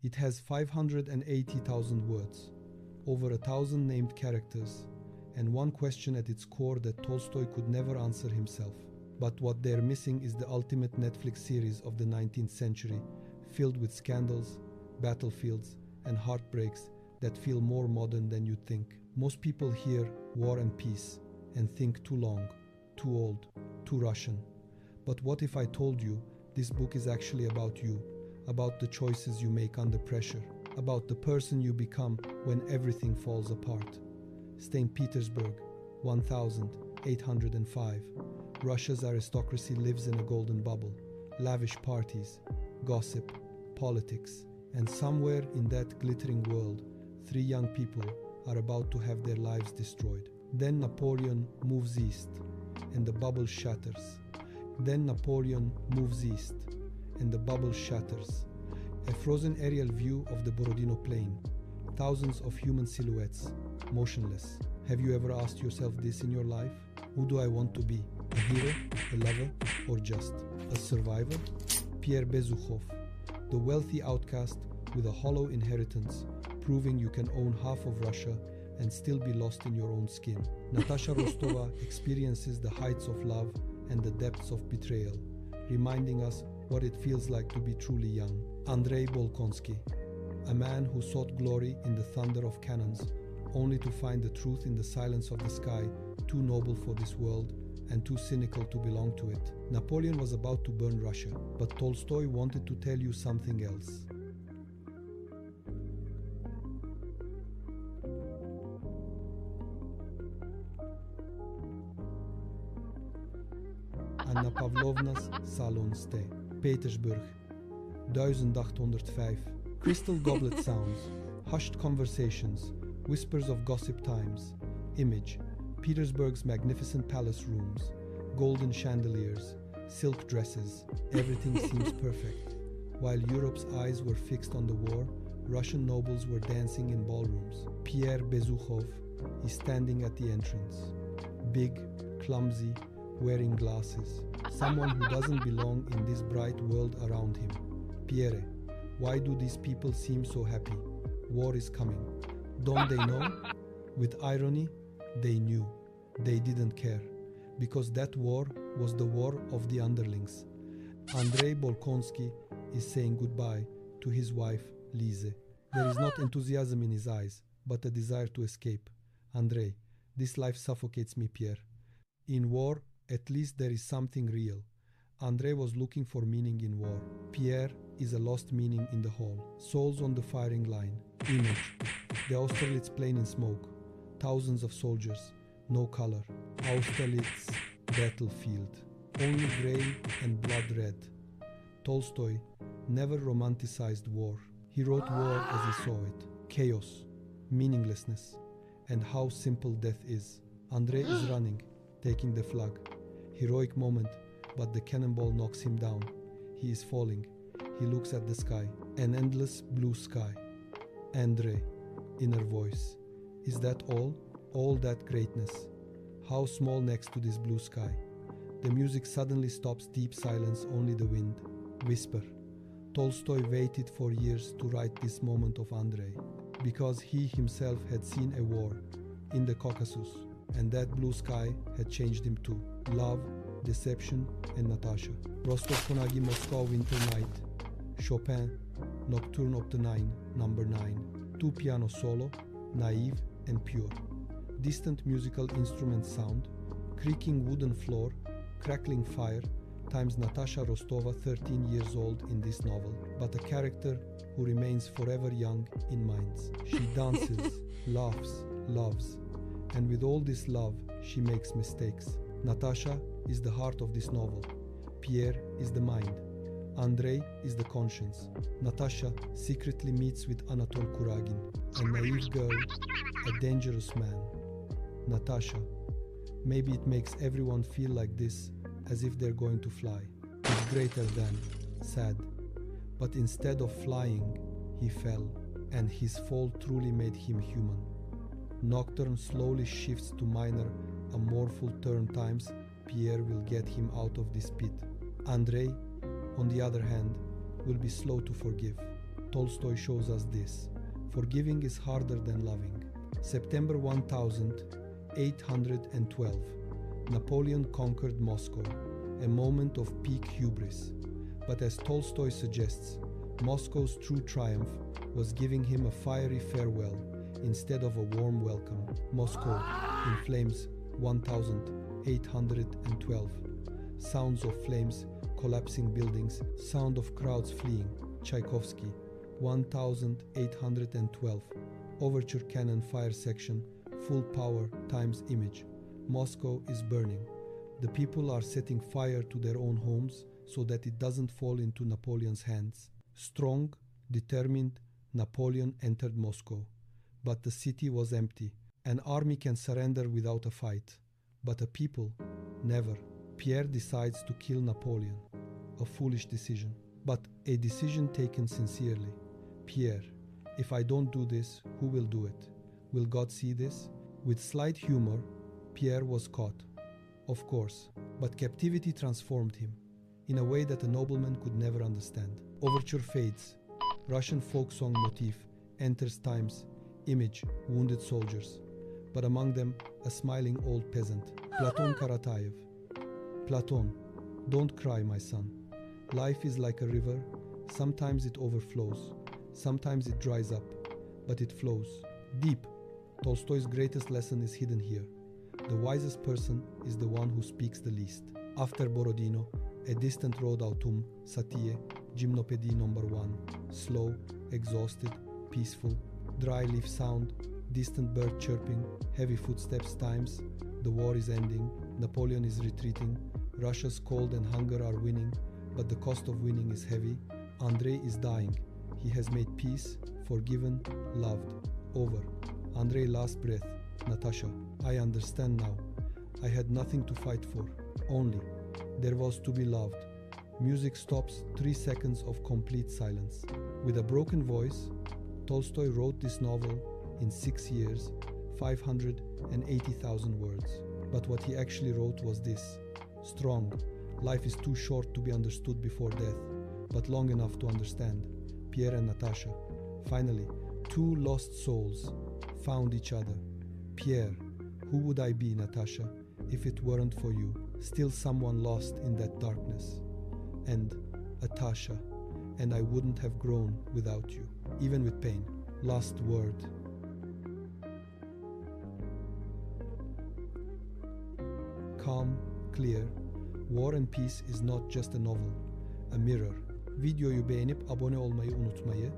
It has 580,000 words, over 1,000 named characters, and one question at its core that Tolstoy could never answer himself. But what they're missing is the ultimate Netflix series of the 19th century, filled with scandals, battlefields, and heartbreaks that feel more modern than you'd think. Most people hear war and peace and think too long, too old, too Russian. But what if I told you this book is actually about you, about the choices you make under pressure, about the person you become when everything falls apart? St. Petersburg, 1805. Russia's aristocracy lives in a golden bubble. Lavish parties, gossip, politics, and somewhere in that glittering world, 3 young people are about to have their lives destroyed. Then Napoleon moves east, and the bubble shatters. Then Napoleon moves east, and the bubble shatters. A frozen aerial view of the Borodino plain. Thousands of human silhouettes, motionless. Have you ever asked yourself this in your life? Who do I want to be? A hero, a lover, or just a survivor? Pierre Bezukhov, the wealthy outcast with a hollow inheritance, proving you can own half of Russia and still be lost in your own skin. Natasha Rostova experiences the heights of love and the depths of betrayal, reminding us what it feels like to be truly young. Andrei Bolkonsky, a man who sought glory in the thunder of cannons, only to find the truth in the silence of the sky, too noble for this world and too cynical to belong to it. Napoleon was about to burn Russia, but Tolstoy wanted to tell you something else. Anna Pavlovna's salon stay. Petersburg, 1805. Crystal goblet sounds, hushed conversations, whispers of gossip times. Image, Petersburg's magnificent palace rooms, golden chandeliers, silk dresses. Everything seems perfect. While Europe's eyes were fixed on the war, Russian nobles were dancing in ballrooms. Pierre Bezukhov is standing at the entrance. Big, clumsy, wearing glasses. Someone who doesn't belong in this bright world around him. Pierre, why do these people seem so happy? War is coming. Don't they know? With irony, they knew. They didn't care. Because that war was the war of the underlings. Andrei Bolkonsky is saying goodbye to his wife, Lise. There is not enthusiasm in his eyes, but a desire to escape. Andrei, this life suffocates me, Pierre. In war, at least there is something real. Andrei was looking for meaning in war. Pierre is a lost meaning in the hall. Souls on the firing line. Image, the Austerlitz plain in smoke. Thousands of soldiers, no color. Austerlitz battlefield. Only gray and blood red. Tolstoy never romanticized war. He wrote war as he saw it. Chaos, meaninglessness, and how simple death is. Andrei is running, taking the flag. Heroic moment, but the cannonball knocks him down. He is falling. He looks at the sky, an endless blue sky. Andrei, inner voice. Is that all? All that greatness? How small next to this blue sky? The music suddenly stops, deep silence, only the wind. Whisper. Tolstoy waited for years to write this moment of Andrei, because he himself had seen a war in the Caucasus, and that blue sky had changed him too. Love, deception, and Natasha. Rostov-on-Don, Moscow, winter night. Chopin, Nocturne Op. 9, number 9. 2 piano solo, naive and pure. Distant musical instrument sound, creaking wooden floor, crackling fire, times Natasha Rostova, 13 years old in this novel, but a character who remains forever young in minds. She dances, laughs, loves, and with all this love, she makes mistakes. Natasha is the heart of this novel. Pierre is the mind. Andrei is the conscience. Natasha secretly meets with Anatol Kuragin, a naive girl, a dangerous man. Natasha, maybe it makes everyone feel like this, as if they're going to fly. He's greater than, sad. But instead of flying, he fell, and his fall truly made him human. Nocturne slowly shifts to minor, a mournful turn times Pierre will get him out of this pit. Andrei, on the other hand, will be slow to forgive. Tolstoy shows us this. Forgiving is harder than loving. September 1812. Napoleon conquered Moscow, a moment of peak hubris. But as Tolstoy suggests, Moscow's true triumph was giving him a fiery farewell instead of a warm welcome. Moscow in Flames 1812. Sounds of flames, collapsing buildings, sound of crowds fleeing. Tchaikovsky 1812. Overture cannon fire section, full power times image. Moscow is burning. The people are setting fire to their own homes so that it doesn't fall into Napoleon's hands. Strong, determined, Napoleon entered Moscow. But the city was empty. An army can surrender without a fight, but a people, never. Pierre decides to kill Napoleon. A foolish decision, but a decision taken sincerely. Pierre, if I don't do this, who will do it? Will God see this? With slight humor, Pierre was caught. Of course, but captivity transformed him in a way that a nobleman could never understand. Overture fades. Russian folk song motif enters times. Image, wounded soldiers. But among them, a smiling old peasant. Platon Karatayev. Platon, don't cry, my son. Life is like a river. Sometimes it overflows. Sometimes it dries up. But it flows. Deep. Tolstoy's greatest lesson is hidden here. The wisest person is the one who speaks the least. After Borodino, A Distant Road Autumn, Satie, Gymnopédie No. 1. Slow, exhausted, peaceful, dry leaf sound, distant bird chirping, heavy footsteps times. The war is ending, Napoleon is retreating, Russia's cold and hunger are winning, but the cost of winning is heavy. Andrei is dying. He has made peace, forgiven, loved. Over. Andrei last breath. Natasha, I understand now. I had nothing to fight for. Only. There was to be loved. Music stops, 3 seconds of complete silence. With a broken voice, Tolstoy wrote this novel in 6 years, 580,000 words. But what he actually wrote was this. Strong. Life is too short to be understood before death, but long enough to understand. Pierre and Natasha. Finally, two lost souls found each other. Pierre, who would I be, Natasha, if it weren't for you? Still someone lost in that darkness. And Natasha, and I wouldn't have grown without you, even with pain. Last word. Calm, clear. War and Peace is not just a novel, a mirror. Videoyu beğenip abone olmayı unutmayı